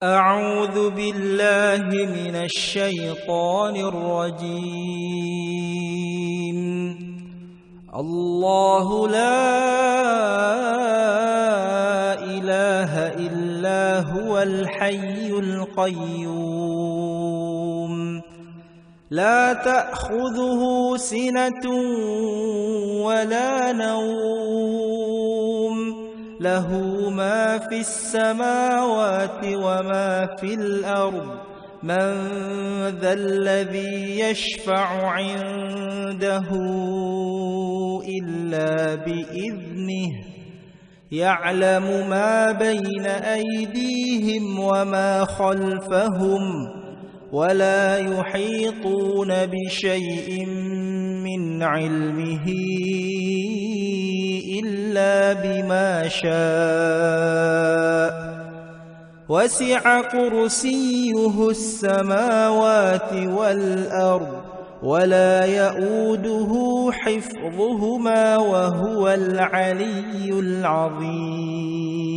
أعوذ بالله من الشيطان الرجيم. الله لا إله إلا هو الحي القيوم لا تأخذه سنة ولا نوم له ما في السماوات وما في الأرض من ذا الذي يشفع عنده إلا بإذنه يعلم ما بين أيديهم وما خلفهم ولا يحيطون بشيء من علمه إلا بما شاء وسع كرسيه السماوات والأرض ولا يؤوده حفظهما وهو العلي العظيم.